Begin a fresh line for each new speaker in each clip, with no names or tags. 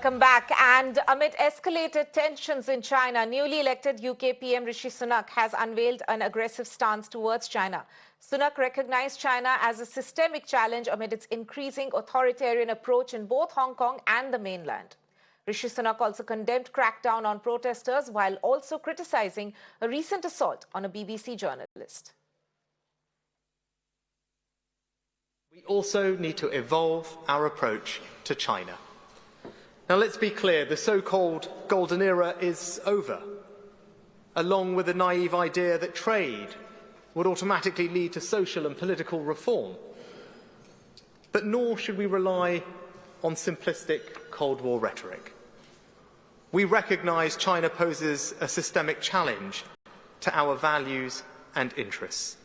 Welcome back. And amid escalated tensions in China, newly elected UK PM Rishi Sunak has unveiled an aggressive stance towards China. Sunak recognized China as a systemic challenge amid its increasing authoritarian approach in both Hong Kong and the mainland. Rishi Sunak also condemned crackdown on protesters while also criticizing a recent assault on a BBC journalist.
We also need to evolve our approach to China. Now, let's be clear, the so-called golden era is over, along with the naive idea that trade would automatically lead to social and political reform. But nor should we rely on simplistic Cold War rhetoric. We recognise China poses a systemic challenge to our values and interests,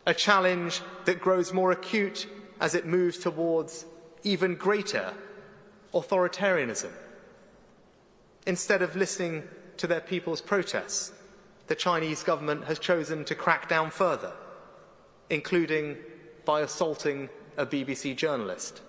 a challenge that grows more acute as it moves towards even greater authoritarianism. Instead of listening to their people's protests, the Chinese government has chosen to crack down further, including by assaulting a BBC journalist.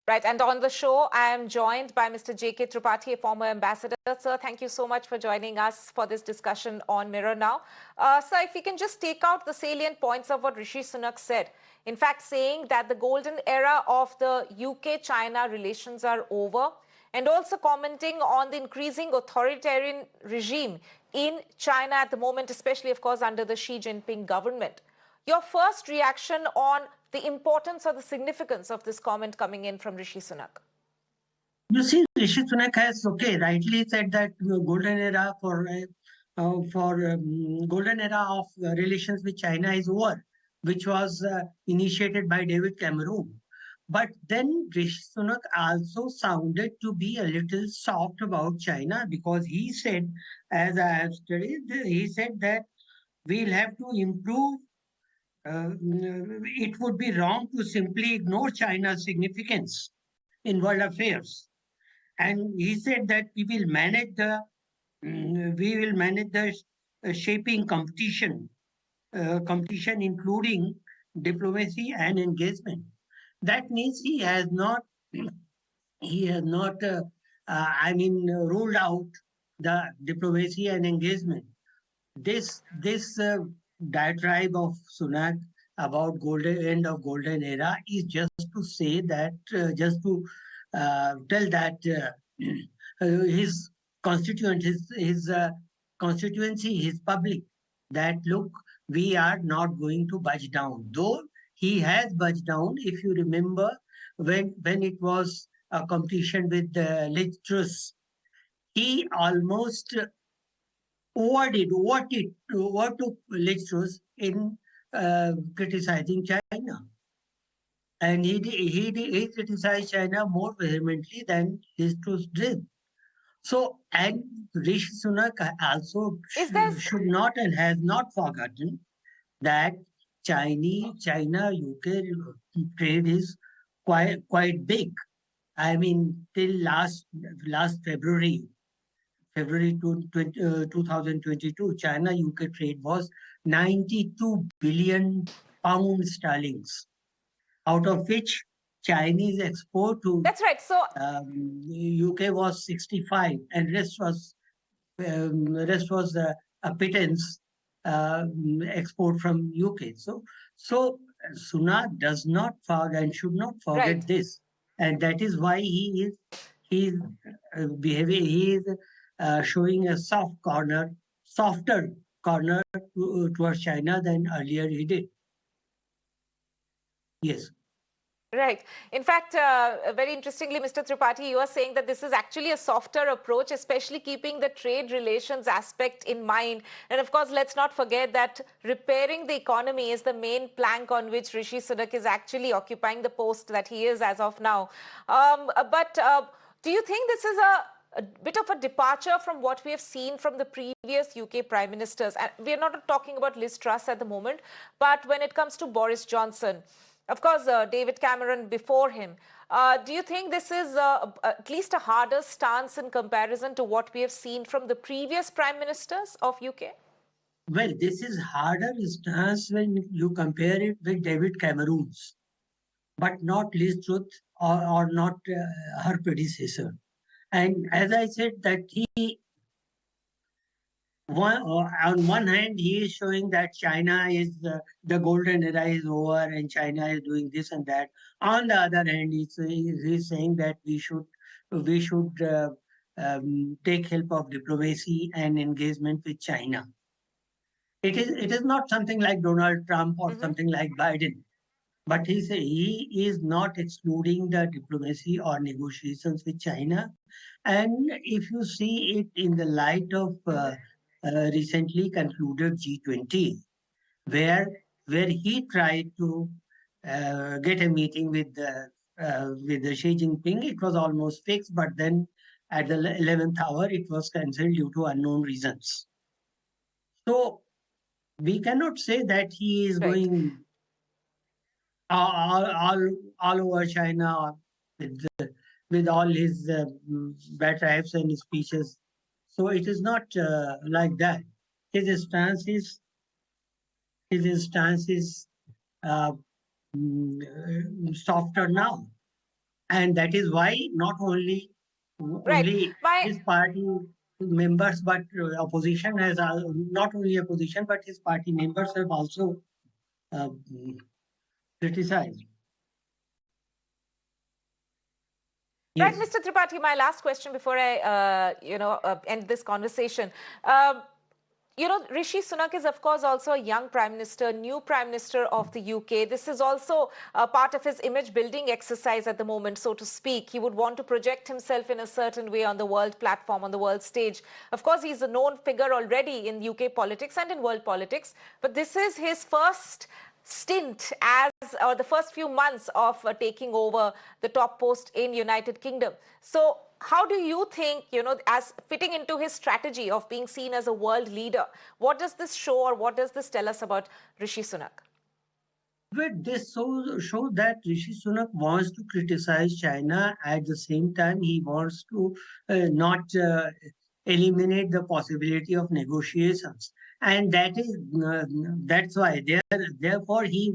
Right, and on the show, I am joined by Mr. J.K. Tripathi, a former ambassador. Sir, thank you so much for joining us for this discussion on Mirror Now. Sir, if we can just take out the salient points of what Rishi Sunak said. In fact, saying that the golden era of the UK-China relations are over, and also commenting on the increasing authoritarian regime in China at the moment, especially, of course, under the Xi Jinping government. Your first reaction on the importance or the significance of this comment coming in from Rishi Sunak?
You see, Rishi Sunak has rightly said that golden era golden era of relations with China is over, which was initiated by David Cameron. But then Rishi Sunak also sounded to be a little soft about China, because he said, as I have studied, he said that we'll have to improve. It would be wrong to simply ignore China's significance in world affairs. And he said that we will manage the shaping competition, including diplomacy and engagement. That means he has not ruled out the diplomacy and engagement. This diatribe of Sunak about end of golden era is just to say that, tell that his constituent, his constituency, his public, that look, we are not going to budge down. Though he has budged down, if you remember, when it was a competition with Liz Truss, he almost overtook Liz Truss in criticizing China. And he criticized China more vehemently than Liz Truss did. So, and Rishi Sunak also should not and has not forgotten that China-UK trade is quite big. I mean, till last February 2022, China-UK trade was 92 billion pound sterlings, out of which Chinese export to
That's right. So
UK was 65, and rest was a pittance export from UK. So Sunak does not forget and should not forget this, and that is why he is behaving. He is showing a softer corner towards China than earlier he did. Yes.
Right. In fact, very interestingly, Mr. Tripathi, you are saying that this is actually a softer approach, especially keeping the trade relations aspect in mind. And of course, let's not forget that repairing the economy is the main plank on which Rishi Sunak is actually occupying the post that he is as of now. But do you think this is a bit of a departure from what we have seen from the previous UK prime ministers? And we are not talking about Liz Truss at the moment, but when it comes to Boris Johnson, of course, David Cameron before him. Do you think this is at least a harder stance in comparison to what we have seen from the previous prime ministers of UK?
Well, this is harder stance when you compare it with David Cameron's, but not Liz Truss or not her predecessor. And as I said, that on one hand, he is showing that China is the golden era is over and China is doing this and that. On the other hand, he's saying that we should take help of diplomacy and engagement with China. It is not something like Donald Trump or something like Biden, but he is not excluding the diplomacy or negotiations with China. And if you see it in the light of recently concluded G20, where he tried to get a meeting with the Xi Jinping, it was almost fixed, but then at the 11th hour, it was cancelled due to unknown reasons. So we cannot say that he is
Right.
going all over China with all his bathribes and speeches. So it is not like that. His stance is uh, softer now, and that is why not only
Right.
his party members, but opposition has not only opposition, but his party members have also uh, criticized.
Right,
Yes.
Mr. Tripathi, my last question before I, end this conversation. Rishi Sunak is, of course, also a young prime minister, new prime minister of the UK. This is also a part of his image building exercise at the moment, so to speak. He would want to project himself in a certain way on the world platform, on the world stage. Of course, he's a known figure already in UK politics and in world politics, but this is his first stint or the first few months of taking over the top post in United Kingdom. So how do you think, as fitting into his strategy of being seen as a world leader, what does this show or what does this tell us about Rishi Sunak?
But this shows that Rishi Sunak wants to criticize China. At the same time, he wants to not eliminate the possibility of negotiations, and that's why. Therefore, uh, he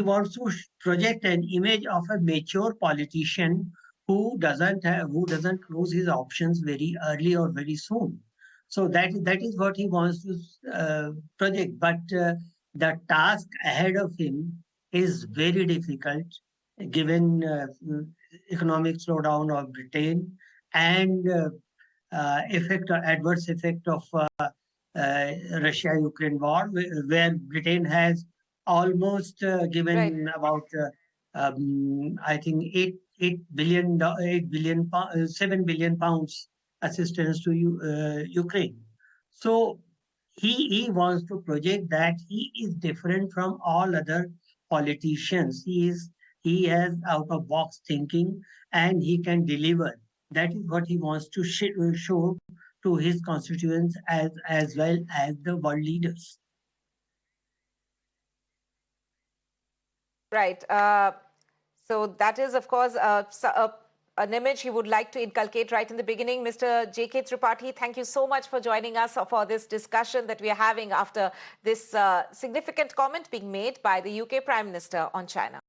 wants to project an image of a mature politician who doesn't close his options very early or very soon. So that is what he wants to project. But the task ahead of him is very difficult, given economic slowdown of Britain and adverse effect of Russia-Ukraine war, where Britain has almost
Right.
given about I think 7 billion pounds assistance to Ukraine. So he wants to project that he is different from all other politicians. He has out of box thinking and he can deliver. That is what he wants to show to his constituents as well as the world leaders.
Right. So that is, of course, an image he would like to inculcate right in the beginning. Mr. J.K. Tripathi, thank you so much for joining us for this discussion that we are having after this significant comment being made by the UK Prime Minister on China.